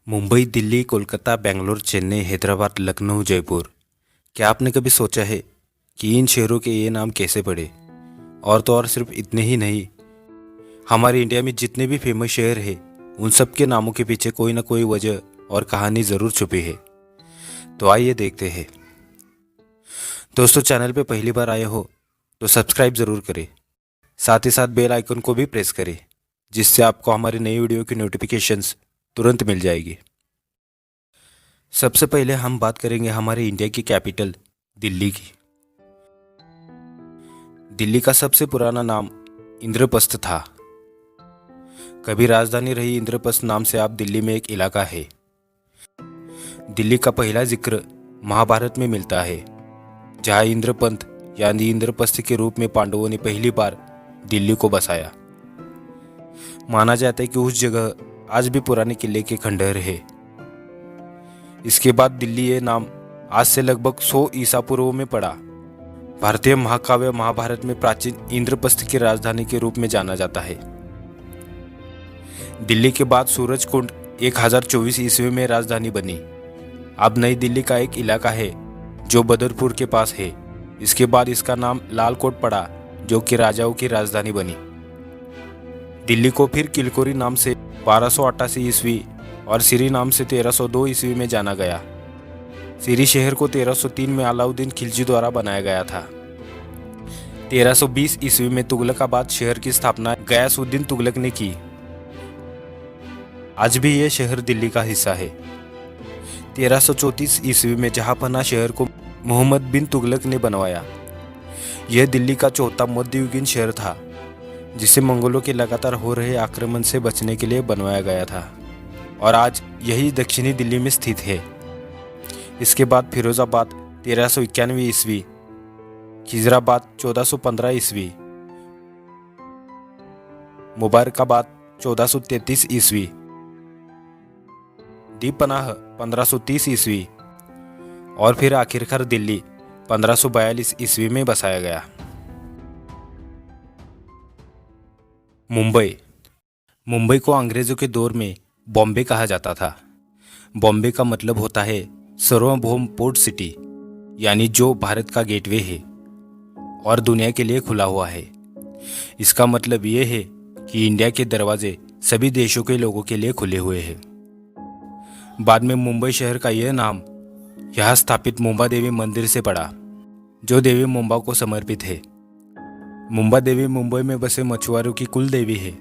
मुंबई, दिल्ली, कोलकाता, बेंगलोर, चेन्नई, हैदराबाद, लखनऊ, जयपुर। क्या आपने कभी सोचा है कि इन शहरों के ये नाम कैसे पड़े? और तो और सिर्फ इतने ही नहीं, हमारे इंडिया में जितने भी फेमस शहर हैं उन सब के नामों के पीछे कोई ना कोई वजह और कहानी ज़रूर छुपी है। तो आइए देखते हैं। दोस्तों, चैनल पे पहली बार आए हो तो सब्सक्राइब ज़रूर करें, साथ ही साथ बेल आइकन को भी प्रेस करें, जिससे आपको हमारी नई वीडियो की नोटिफिकेशंस तुरंत मिल जाएगी। सबसे पहले हम बात करेंगे हमारे इंडिया की कैपिटल दिल्ली की। दिल्ली का सबसे पुराना नाम इंद्रप्रस्थ था। कभी राजधानी रही इंद्रप्रस्थ नाम से आप दिल्ली में एक इलाका है। दिल्ली का पहला जिक्र महाभारत में मिलता है, जहां इंद्रपंथ यानी इंद्रप्रस्थ के रूप में पांडवों ने पहली बार दिल्ली को बसाया। माना जाता है कि उस जगह आज भी पुराने किले के खंडहर है। इसके बाद दिल्ली ये नाम आज से लगभग 100 ईसा पूर्व में पड़ा। भारतीय महाकाव्य महाभारत में प्राचीन इंद्रप्रस्थ की राजधानी के रूप में जाना जाता है। दिल्ली के बाद सूरजकुंड 1024 ईस्वी में राजधानी बनी। अब नई दिल्ली का एक इलाका है जो बदरपुर के पास है। इसके बाद इसका नाम लाल कोट पड़ा, जो कि राजाओं की राजधानी बनी। दिल्ली को फिर किलकोरी नाम से 1288 ईस्वी और सिरी नाम से 1302 ईस्वी में जाना गया। सिरी शहर को 1303 में अलाउद्दीन खिलजी द्वारा बनाया गया था। 1320 ईस्वी में तुगलकाबाद शहर की स्थापना गयासुद्दीन तुगलक ने की। आज भी यह शहर दिल्ली का हिस्सा है। 1334 ईस्वी में जहांपनाह शहर को मोहम्मद बिन तुगलक ने बनवाया। यह दिल्ली का चौथा मध्ययुगीन शहर था, जिसे मंगोलों के लगातार हो रहे आक्रमण से बचने के लिए बनवाया गया था, और आज यही दक्षिणी दिल्ली में स्थित है। इसके बाद फिरोजाबाद 1391 ईस्वी, खिजराबाद 1415 ईस्वी, मुबारकाबाद 1433 ईस्वी, दीपनाह 1530 ईस्वी और फिर आखिरकार दिल्ली 1542 ईस्वी में बसाया गया। मुंबई को अंग्रेजों के दौर में बॉम्बे कहा जाता था। बॉम्बे का मतलब होता है सार्वभौम पोर्ट सिटी, यानी जो भारत का गेटवे है और दुनिया के लिए खुला हुआ है। इसका मतलब ये है कि इंडिया के दरवाजे सभी देशों के लोगों के लिए खुले हुए हैं। बाद में मुंबई शहर का यह नाम यहाँ स्थापित मुंबा देवी मंदिर से पड़ा, जो देवी मुंबा को समर्पित है। मुंबा देवी मुंबई में बसे मछुआरों की कुल देवी है।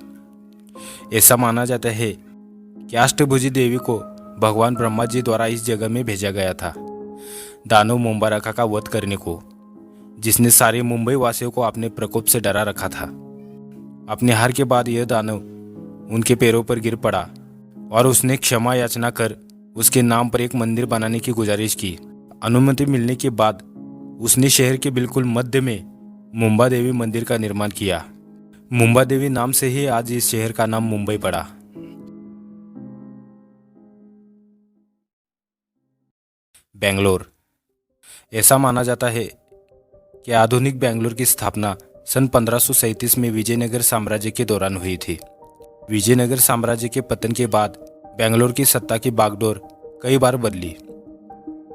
ऐसा माना जाता है कि अष्टभुजी देवी को भगवान ब्रह्मा जी द्वारा इस जगह में भेजा गया था, दानव मुंबारका का वध करने को, जिसने सारे मुंबई वासियों को अपने प्रकोप से डरा रखा था। अपने हार के बाद यह दानव उनके पैरों पर गिर पड़ा और उसने क्षमा याचना कर उसके नाम पर एक मंदिर बनाने की गुजारिश की। अनुमति मिलने के बाद उसने शहर के बिल्कुल मध्य में मुंबा देवी मंदिर का निर्माण किया। मुंबा देवी नाम से ही आज इस शहर का नाम मुंबई पड़ा। बेंगलोर। ऐसा माना जाता है कि आधुनिक बेंगलोर की स्थापना सन 1537 में विजयनगर साम्राज्य के दौरान हुई थी। विजयनगर साम्राज्य के पतन के बाद बेंगलोर की सत्ता की बागडोर कई बार बदली।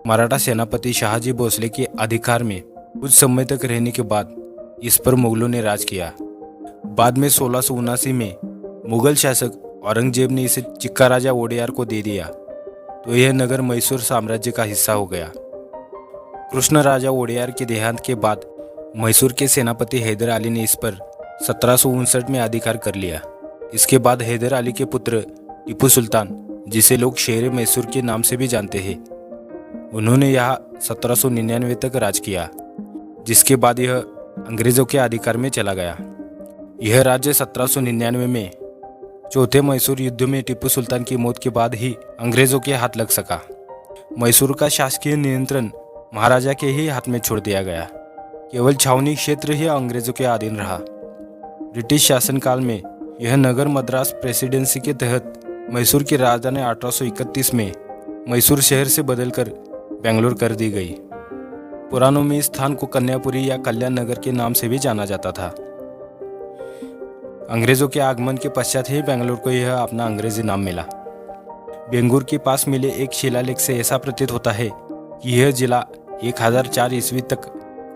मराठा सेनापति शाहजी भोसले के अधिकार में कुछ समय तक रहने के बाद इस पर मुगलों ने राज किया। बाद में 1679 में मुगल शासक औरंगजेब ने इसे चिक्का राजा वोडेयार को दे दिया, तो यह नगर मैसूर साम्राज्य का हिस्सा हो गया। कृष्ण राजा वोडेयार के देहांत के बाद मैसूर के सेनापति हैदर अली ने इस पर 1759 में अधिकार कर लिया। इसके बाद हैदर अली के पुत्र टीपू सुल्तान, जिसे लोग शेर मैसूर के नाम से भी जानते हैं, उन्होंने यहाँ 1799 तक राज किया, जिसके बाद यह अंग्रेजों के अधिकार में चला गया। यह राज्य 1799 में चौथे मैसूर युद्ध में टीपू सुल्तान की मौत के बाद ही अंग्रेजों के हाथ लग सका। मैसूर का शासकीय नियंत्रण महाराजा के ही हाथ में छोड़ दिया गया। केवल छावनी क्षेत्र ही अंग्रेजों के अधीन रहा। ब्रिटिश शासनकाल में यह नगर मद्रास प्रेसिडेंसी के तहत मैसूर की राजधानी 1831 में मैसूर शहर से बदलकर बेंगलोर कर दी गई। पुराणों में इस स्थान को कन्यापुरी या कल्याण नगर के नाम से भी जाना जाता था। अंग्रेजों के आगमन के पश्चात ही बेंगलोर को यह अपना अंग्रेजी नाम मिला। बेंगुर के पास मिले एक शिलालेख से ऐसा प्रतीत होता है कि यह जिला 1004 ईस्वी तक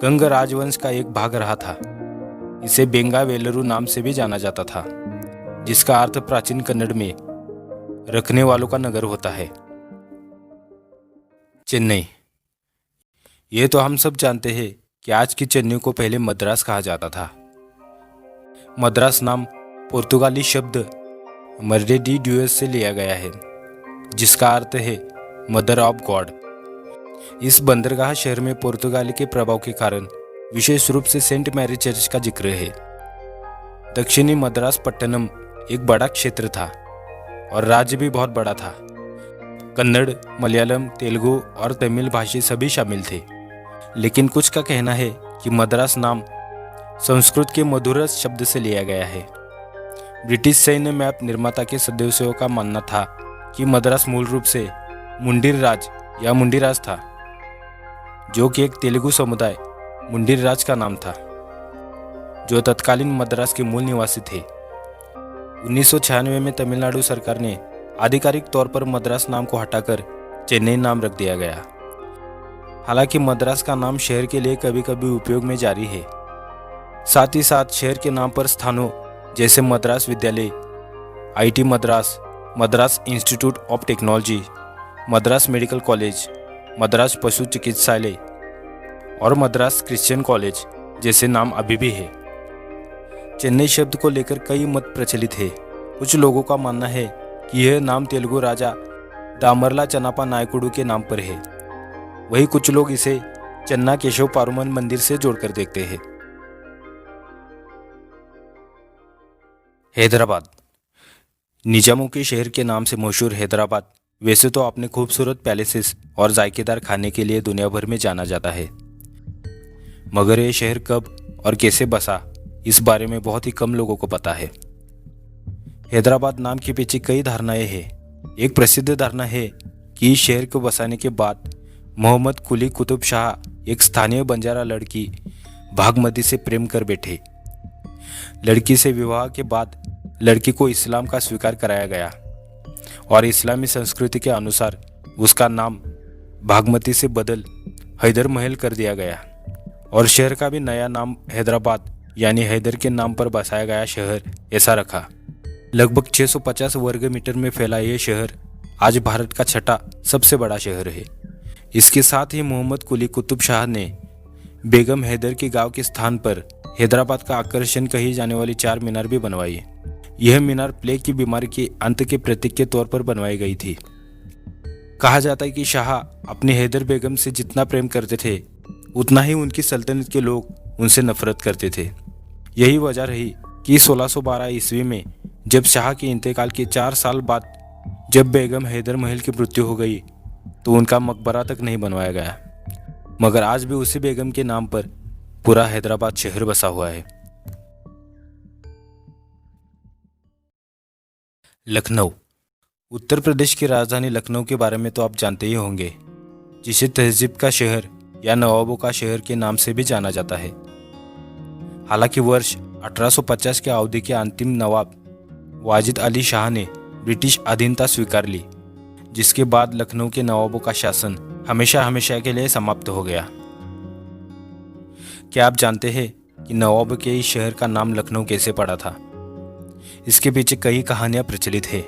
गंग राजवंश का एक भाग रहा था। इसे बेंगा वेलरू नाम से भी जाना जाता था, जिसका अर्थ प्राचीन कन्नड़ में रखने वालों का नगर होता है। चेन्नई। ये तो हम सब जानते हैं कि आज की चेन्नई को पहले मद्रास कहा जाता था। मद्रास नाम पुर्तगाली शब्द मर्डे डी ड्यूएस से लिया गया है, जिसका अर्थ है मदर ऑफ गॉड। इस बंदरगाह शहर में पुर्तगाली के प्रभाव के कारण विशेष रूप से सेंट मैरी चर्च का जिक्र है। दक्षिणी मद्रास पट्टनम एक बड़ा क्षेत्र था और राज्य भी बहुत बड़ा था। कन्नड़, मलयालम, तेलुगु और तमिल भाषी सभी शामिल थे। लेकिन कुछ का कहना है कि मद्रास नाम संस्कृत के मधुरस शब्द से लिया गया है। ब्रिटिश सैन्य मैप निर्माता के सदस्यों का मानना था कि मद्रास मूल रूप से मुंडीर राज या मुंडीराज था, जो कि एक तेलुगु समुदाय मुंडीर राज का नाम था, जो तत्कालीन मद्रास के मूल निवासी थे। 1996 में तमिलनाडु सरकार ने आधिकारिक तौर पर मद्रास नाम को हटाकर चेन्नई नाम रख दिया गया। हालांकि मद्रास का नाम शहर के लिए कभी कभी उपयोग में जारी है। साथ ही साथ शहर के नाम पर स्थानों जैसे मद्रास विद्यालय, IT Madras, Madras institute of technology, Madras medical college, Madras पशु चिकित्सालय और मद्रास क्रिश्चियन कॉलेज जैसे नाम अभी भी है। चेन्नई शब्द को लेकर कई मत प्रचलित है। कुछ लोगों का मानना है कि यह नाम तेलुगु राजा दामरला चन्नापा नायकुडू के नाम पर है। वहीं कुछ लोग इसे चन्ना केशव पारुमन मंदिर से जोड़कर देखते हैं। हैदराबाद। निजामों के शहर के नाम से मशहूर हैदराबाद वैसे तो अपने खूबसूरत पैलेसेस और जायकेदार खाने के लिए दुनिया भर में जाना जाता है, मगर यह शहर कब और कैसे बसा इस बारे में बहुत ही कम लोगों को पता है। हैदराबाद नाम के पीछे कई धारणाएं हैं। एक प्रसिद्ध धारणा है कि इस शहर को बसाने के बाद मोहम्मद कुली कुतुब शाह एक स्थानीय बंजारा लड़की भागमती से प्रेम कर बैठे। लड़की से विवाह के बाद लड़की को इस्लाम का स्वीकार कराया गया और इस्लामी संस्कृति के अनुसार उसका नाम भागमती से बदल हैदर महल कर दिया गया और शहर का भी नया नाम हैदराबाद यानी हैदर के नाम पर बसाया गया शहर ऐसा रखा। लगभग 650 वर्ग मीटर में फैला यह शहर आज भारत का छठा सबसे बड़ा शहर है। इसके साथ ही मोहम्मद कुली कुतुब शाह ने बेगम हैदर के गांव के स्थान पर हैदराबाद का आकर्षण कही जाने वाली 4 मीनार भी बनवाई। यह मीनार प्लेग की बीमारी के अंत के प्रतीक के तौर पर बनवाई गई थी। कहा जाता है कि शाह अपनी हैदर बेगम से जितना प्रेम करते थे उतना ही उनकी सल्तनत के लोग उनसे नफरत करते थे। यही वजह रही कि 1612 ईस्वी में जब शाह के इंतकाल के 4 साल बाद जब बेगम हैदर महल की मृत्यु हो गई तो उनका मकबरा तक नहीं बनवाया गया, मगर आज भी उसी बेगम के नाम पर पूरा हैदराबाद शहर बसा हुआ है। लखनऊ। उत्तर प्रदेश की राजधानी लखनऊ के बारे में तो आप जानते ही होंगे, जिसे तहजीब का शहर या नवाबों का शहर के नाम से भी जाना जाता है। हालांकि वर्ष 1850 के अवधि के अंतिम नवाब वाजिद अली शाह ने ब्रिटिश अधीनता स्वीकार ली, जिसके बाद लखनऊ के नवाबों का शासन हमेशा हमेशा के लिए समाप्त हो गया। क्या आप जानते हैं कि नवाब के इस शहर का नाम लखनऊ कैसे पड़ा था? इसके पीछे कई कहानियां प्रचलित है।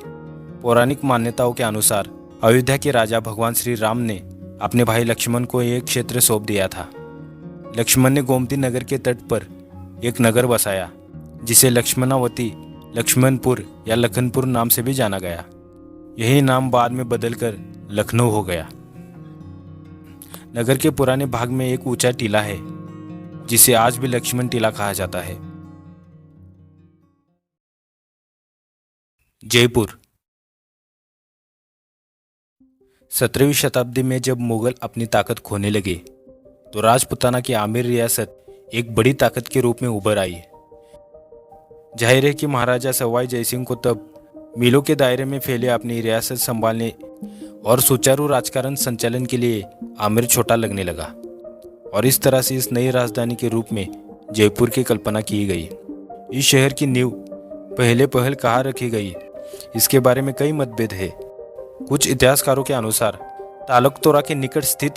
पौराणिक मान्यताओं के अनुसार अयोध्या के राजा भगवान श्री राम ने अपने भाई लक्ष्मण को एक क्षेत्र सौंप दिया था। लक्ष्मण ने गोमती नगर के तट पर एक नगर बसाया, जिसे लक्ष्मणावती, लक्ष्मणपुर या लखनपुर नाम से भी जाना गया। यही नाम बाद में बदलकर लखनऊ हो गया। नगर के पुराने भाग में एक ऊंचा टीला है, जिसे आज भी लक्ष्मण टीला कहा जाता है। जयपुर। 17वीं शताब्दी में जब मुगल अपनी ताकत खोने लगे तो राजपुताना की आमिर रियासत एक बड़ी ताकत के रूप में उभर आई। जाहिर है कि महाराजा सवाई जयसिंह को तब मीलों के दायरे में फैले अपनी रियासत संभालने और सुचारू राजकारण संचालन के लिए आमिर छोटा लगने लगा और इस तरह से इस नई राजधानी के रूप में जयपुर की कल्पना की गई। इस शहर की नींव पहले कहाँ रखी गई, इसके बारे में कई मतभेद है। कुछ इतिहासकारों के अनुसार तालकतोरा के निकट स्थित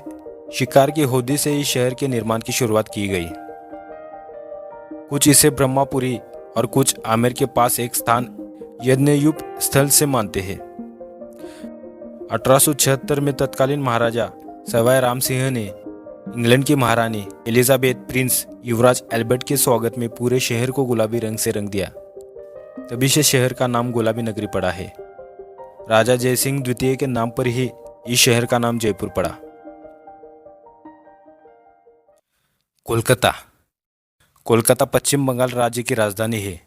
शिकार की होदी से इस शहर के निर्माण की शुरुआत की गई। कुछ इसे ब्रह्मापुरी और कुछ आमेर के पास एक स्थान यज्ञयूप स्थल से मानते हैं। 1876 में तत्कालीन महाराजा सवाई राम सिंह ने इंग्लैंड की महारानी एलिजाबेथ प्रिंस युवराज एल्बर्ट के स्वागत में पूरे शहर को गुलाबी रंग से रंग दिया। तभी से शहर का नाम गुलाबी नगरी पड़ा है। राजा जयसिंह द्वितीय के नाम पर ही इस शहर का नाम जयपुर पड़ा। कोलकाता। कोलकाता पश्चिम बंगाल राज्य की राजधानी है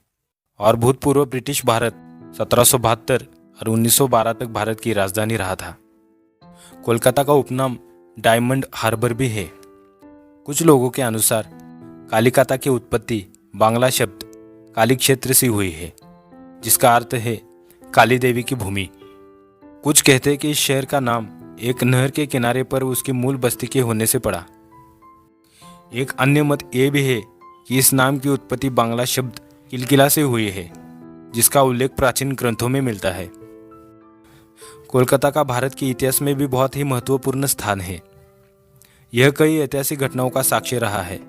और भूतपूर्व ब्रिटिश भारत 1772 और 1912 तक भारत की राजधानी रहा था। कोलकाता का उपनाम डायमंड हार्बर भी है। कुछ लोगों के अनुसार कालिकाता की उत्पत्ति बांग्ला शब्द काली क्षेत्र से हुई है, जिसका अर्थ है काली देवी की भूमि। कुछ कहते हैं कि इस शहर का नाम एक नहर के किनारे पर उसकी मूल बस्ती के होने से पड़ा। एक अन्य मत यह भी है कि इस नाम की उत्पत्ति बांग्ला शब्द किलकिला से हुई है, जिसका उल्लेख प्राचीन ग्रंथों में मिलता है। कोलकाता का भारत के इतिहास में भी बहुत ही महत्वपूर्ण स्थान है। यह कई ऐतिहासिक घटनाओं का साक्ष्य रहा है।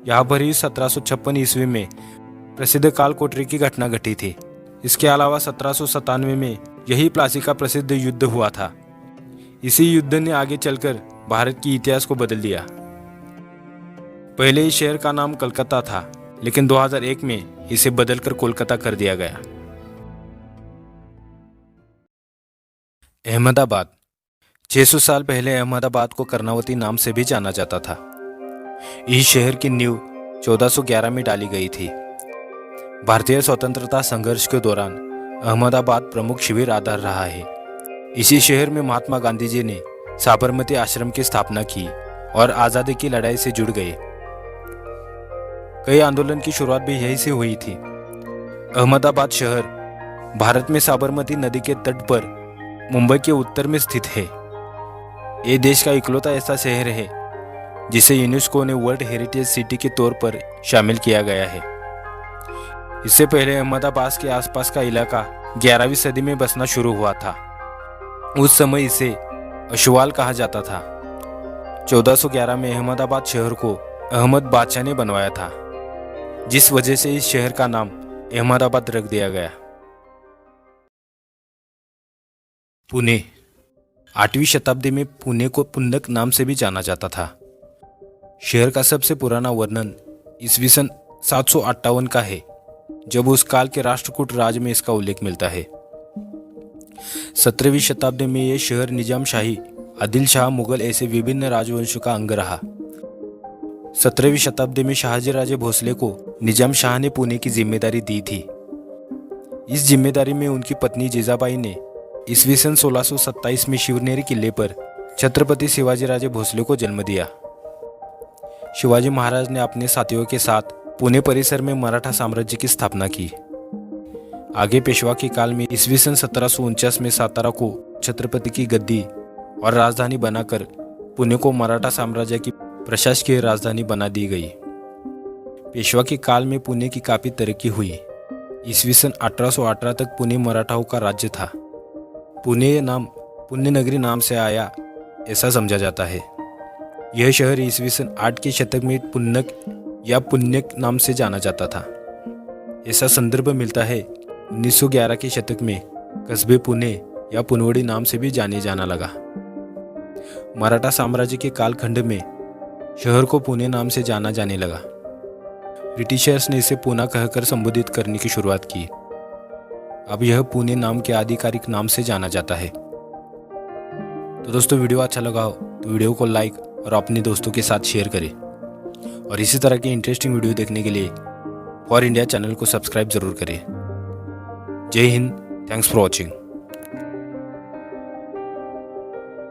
यहाँ पर ही 1756 ईस्वी में प्रसिद्ध कालकोटरी की घटना घटी थी। इसके अलावा 1797 में यही प्लासी का प्रसिद्ध युद्ध हुआ था। इसी युद्ध ने आगे चलकर भारत के इतिहास को बदल दिया। पहले इस शहर का नाम कलकत्ता था, लेकिन 2001 में इसे बदलकर कोलकाता कर दिया गया। अहमदाबाद। 600 साल पहले अहमदाबाद को कर्णावती नाम से भी जाना जाता था। इस शहर की नींव 1411 में डाली गई थी। भारतीय स्वतंत्रता संघर्ष के दौरान अहमदाबाद प्रमुख शिविर आधार रहा है। इसी शहर में महात्मा गांधी जी ने साबरमती आश्रम की स्थापना की और आज़ादी की लड़ाई से जुड़ गए। कई आंदोलन की शुरुआत भी यहीं से हुई थी। अहमदाबाद शहर भारत में साबरमती नदी के तट पर मुंबई के उत्तर में स्थित है। ये देश का इकलौता ऐसा शहर है जिसे यूनेस्को ने वर्ल्ड हेरिटेज सिटी के तौर पर शामिल किया गया है। इससे पहले अहमदाबाद के आसपास का इलाका 11वीं सदी में बसना शुरू हुआ था। उस समय इसे अशवाल कहा जाता था। 1411 में अहमदाबाद शहर को अहमद बादशाह ने बनवाया था, जिस वजह से इस शहर का नाम अहमदाबाद रख दिया गया। पुणे। 8वीं शताब्दी में पुणे को पुन्नक नाम से भी जाना जाता था। शहर का सबसे पुराना वर्णन ईस्वी सन 758 का है, जब उस काल के राष्ट्रकूट राज में इसका उल्लेख मिलता है। 17वीं शताब्दी में यह शहर निजाम शाही, आदिल शाह, मुगल ऐसे विभिन्न राजवंशों का अंग रहा। 17वीं शताब्दी में शाहजी राजे भोसले को निजाम शाह ने पुणे की जिम्मेदारी दी थी। इस जिम्मेदारी में उनकी पत्नी जीजाबाई ने ईस्वी सन 1627 में शिवनेरी किले पर छत्रपति शिवाजी राजे भोसले को जन्म दिया। शिवाजी महाराज ने अपने साथियों के साथ पुणे परिसर में मराठा साम्राज्य की स्थापना की। आगे पेशवा के काल में ईस्वी सन 1749 में सातारा को छत्रपति की गद्दी और राजधानी बनाकर पुणे को मराठा साम्राज्य की प्रशासकीय राजधानी बना दी गई। पेशवा के काल में पुणे की काफी तरक्की हुई। ईस्वी सन 1818 तक पुणे मराठाओं का राज्य था। पुणे नाम पुण्य नगरी नाम से आया ऐसा समझा जाता है। यह शहर ईस्वी सन 8 के शतक में पुन्नक या पुण्यक नाम से जाना जाता था। ऐसा संदर्भ मिलता है 1911 के शतक में कस्बे पुणे या पुनवड़ी नाम से भी जाने जाना लगा। मराठा साम्राज्य के कालखंड में शहर को पुणे नाम से जाना जाने लगा। ब्रिटिशर्स ने इसे पूना कहकर संबोधित करने की शुरुआत की। अब यह पुणे नाम के आधिकारिक नाम से जाना जाता है। तो दोस्तों, वीडियो अच्छा लगा हो तो वीडियो को लाइक और अपने दोस्तों के साथ शेयर करें, और इसी तरह की इंटरेस्टिंग वीडियो देखने के लिए फॉर इंडिया चैनल को सब्सक्राइब जरूर करें। जय हिंद, थैंक्स फॉर वॉचिंग।